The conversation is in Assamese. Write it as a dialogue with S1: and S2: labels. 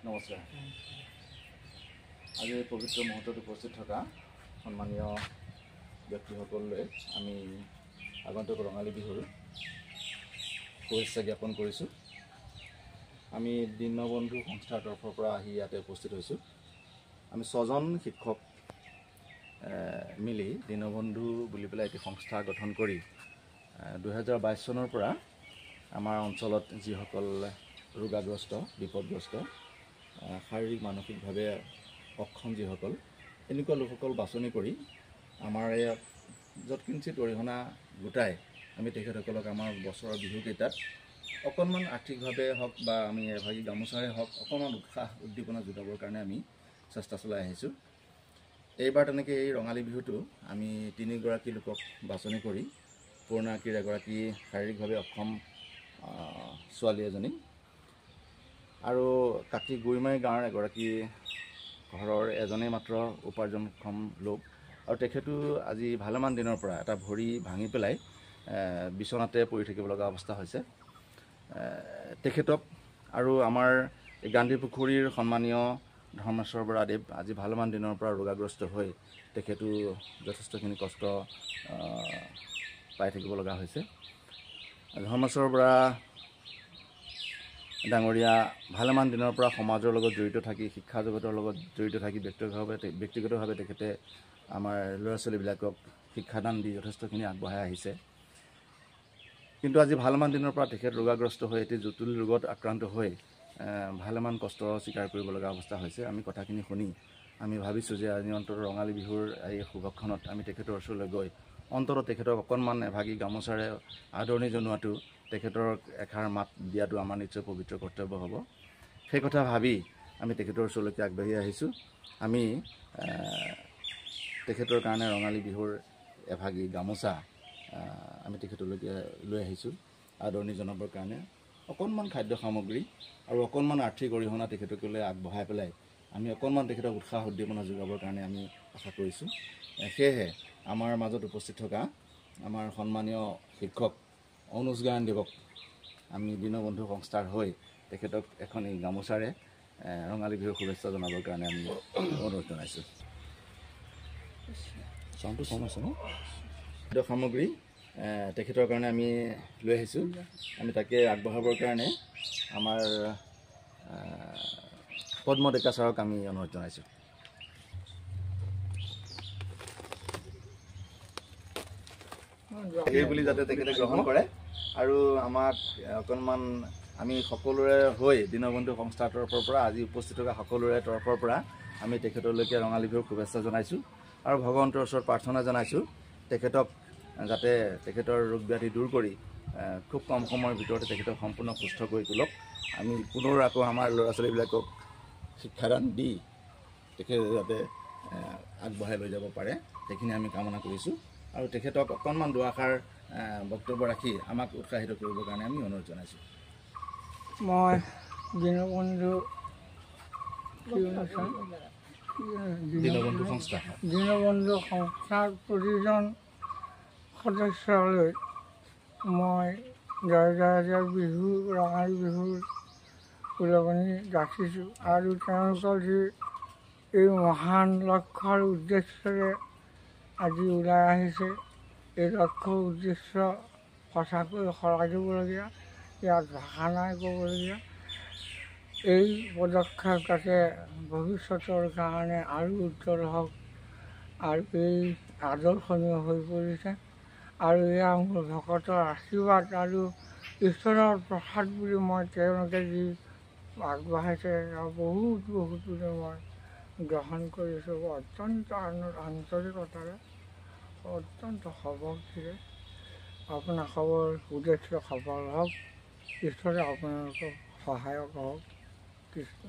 S1: নমস্কাৰ। আজি পবিত্ৰ মুহূৰ্তত উপস্থিত থকা সন্মানীয় ব্যক্তিসকললৈ আমি আগন্তুক ৰঙালী বিহুৰ শুভেচ্ছা জ্ঞাপন কৰিছোঁ। আমি দীনবন্ধু সংস্থাৰ তৰফৰ পৰা আহি ইয়াতে উপস্থিত হৈছোঁ। আমি 6জন শিক্ষক মিলি দীনবন্ধু বুলি পেলাই এটি সংস্থা গঠন কৰি 2022 চনৰ পৰা আমাৰ অঞ্চলত যিসকল ৰোগাগ্ৰস্ত, বিপদগ্ৰস্ত, শাৰীৰিক মানসিকভাৱে অক্ষম যিসকল, এনেকুৱা লোকসকল বাছনি কৰি আমাৰ যৎকিঞ্চিত অৰিহণা গোটাই আমি তেখেতসকলক আমাৰ বছৰৰ বিহুকেইটাত অকণমান আৰ্থিকভাৱে হওক বা আমি এভাগী গামোচাৰে হওক অকণমান উৎসাহ উদ্দীপনা যোগাবৰ কাৰণে আমি চেষ্টা চলাই আহিছোঁ। এইবাৰ তেনেকৈ এই ৰঙালী বিহুটো আমি 3গৰাকী লোকক বাছনি কৰি পূৰ্ণাকীৰ এগৰাকী শাৰীৰিকভাৱে অক্ষম ছোৱালী এজনী আৰু কাকি গুইমাৰী গাঁৱৰ এগৰাকী ঘৰৰ এজনেই মাত্ৰ উপাৰ্জনক্ষম লোক, আৰু তেখেতো আজি ভালেমান দিনৰ পৰা এটা ভৰি ভাঙি পেলাই বিচনাতে পৰি থাকিব লগা অৱস্থা হৈছে। তেখেতক আৰু আমাৰ গান্ধী পুখুৰীৰ সন্মানীয় ধৰ্মেশ্বৰ বৰাদেৱ আজি ভালেমান দিনৰ পৰা ৰোগাগ্ৰস্ত হৈ তেখেতো যথেষ্টখিনি কষ্ট পাই থাকিব লগা হৈছে। ধৰ্মেশ্বৰ বৰা ডাঙৰীয়া ভালেমান দিনৰ পৰা সমাজৰ লগত জড়িত থাকি, শিক্ষা জগতৰ লগত জড়িত থাকি ব্যক্তিগতভাৱে তেখেতে আমাৰ ল'ৰা ছোৱালীবিলাকক শিক্ষাদান দি যথেষ্টখিনি আগবঢ়াই আহিছে। কিন্তু আজি ভালেমান দিনৰ পৰা তেখেত ৰোগাগ্ৰস্ত হৈ এটি জটিল ৰোগত আক্ৰান্ত হৈ ভালেমান কষ্ট স্বীকাৰ কৰিব লগা অৱস্থা হৈছে। আমি কথাখিনি শুনি আমি ভাবিছোঁ যে আজি অন্তত ৰঙালী বিহুৰ এই শুভক্ষণত আমি তেখেতৰ ওচৰলৈ গৈ অন্ততঃ তেখেতক অকণমান এভাগী গামোচাৰে আদৰণি জনোৱাটো, তেখেতৰ এষাৰ মাত দিয়াটো আমাৰ নিশ্চয় পবিত্ৰ কৰ্তব্য হ'ব। সেই কথা ভাবি আমি তেখেতৰ ওচৰলৈকে আগবাঢ়ি আহিছোঁ। আমি তেখেতৰ কাৰণে ৰঙালী বিহুৰ এভাগী গামোচা আমি তেখেতলৈকে লৈ আহিছোঁ আদৰণি জনাবৰ কাৰণে। অকণমান খাদ্য সামগ্ৰী আৰু অকণমান আৰ্থিক অৰিহণা তেখেতসকলে আগবঢ়াই পেলাই আমি অকণমান তেখেতক উৎসাহ উদ্দীপনা যোগাবৰ কাৰণে আমি আশা কৰিছোঁ। সেয়েহে আমাৰ মাজত উপস্থিত থকা আমাৰ সন্মানীয় শিক্ষক অনুজ গায়নদেৱক আমি দীনবন্ধু সংস্থাৰ হৈ তেখেতক এখন এই গামোচাৰে ৰঙালী বিহুৰ শুভেচ্ছা জনাবৰ কাৰণে আমি অনুৰোধ জনাইছোঁ। চাউণ্ডটো কম আছে ন? খাদ্য সামগ্ৰী তেখেতৰ কাৰণে আমি লৈ আহিছোঁ। আমি তাকে আগবঢ়াবৰ কাৰণে আমাৰ পদ্ম ডেকা ছাৰক আমি অনুৰোধ জনাইছোঁ। সেই বুলি যাতে তেখেতে গ্ৰহণ কৰে আৰু আমাক অকণমান আমি সকলোৰে হৈ দীনবন্ধু সংস্থাৰ তৰফৰ পৰা আজি উপস্থিত থকা সকলোৰে তৰফৰ পৰা আমি তেখেতলৈকে ৰঙালী বিহুৰ শুভেচ্ছা জনাইছোঁ আৰু ভগৱন্তৰ ওচৰত প্ৰাৰ্থনা জনাইছোঁ তেখেতক যাতে তেখেতৰ ৰোগ ব্যাধি দূৰ কৰি খুব কম সময়ৰ ভিতৰতে তেখেতক সম্পূৰ্ণ সুস্থ কৰি তোলক। আমি পুনৰ আকৌ আমাৰ ল'ৰা ছোৱালীবিলাকক শিক্ষাদান দি তেখেতে যাতে আগবঢ়াই লৈ যাব পাৰে সেইখিনি আমি কামনা কৰিছোঁ আৰু তেখেতক অকণমান দুআষাৰ বক্তব্য ৰাখি আমাক উৎসাহিত কৰিবৰ কাৰণে আমি অনুৰোধ জনাইছোঁ।
S2: মই দীনবন্ধু সংস্থাৰ প্ৰতিজন সদস্যলৈ মই জয় জয়তে বিহু ৰঙালী বিহুৰ ওলগনি যাচিছোঁ আৰু তেওঁলোকৰ যি এই মহান লক্ষ্যৰ উদ্দেশ্যৰে আজি ওলাই আহিছে, এই লক্ষ্য উদ্দেশ্য সঁচাকৈ শলাই দিবলগীয়া, ইয়াত ভাষা নাই ক'বলগীয়া। এই পদক্ষেপ যাতে ভৱিষ্যতৰ কাৰণে আৰু উজ্জ্বল হওক আৰু এই আদৰ্শনীয় হৈ পৰিছে আৰু এয়া মোৰ ভকতৰ আশীৰ্বাদ আৰু ঈশ্বৰৰ প্ৰসাদ বুলি মই তেওঁলোকে যি আগবঢ়াইছে বহুত বুলি মই গ্ৰহণ কৰিছোঁ। অত্যন্ত আন্তৰিকতাৰে, অত্যন্ত সবলৰে আপোনাৰ খবৰ উদ্দেশ্য সফল হওক, ঈশ্বৰে আপোনালোকক সহায়ক হওক। কৃষ্ণ।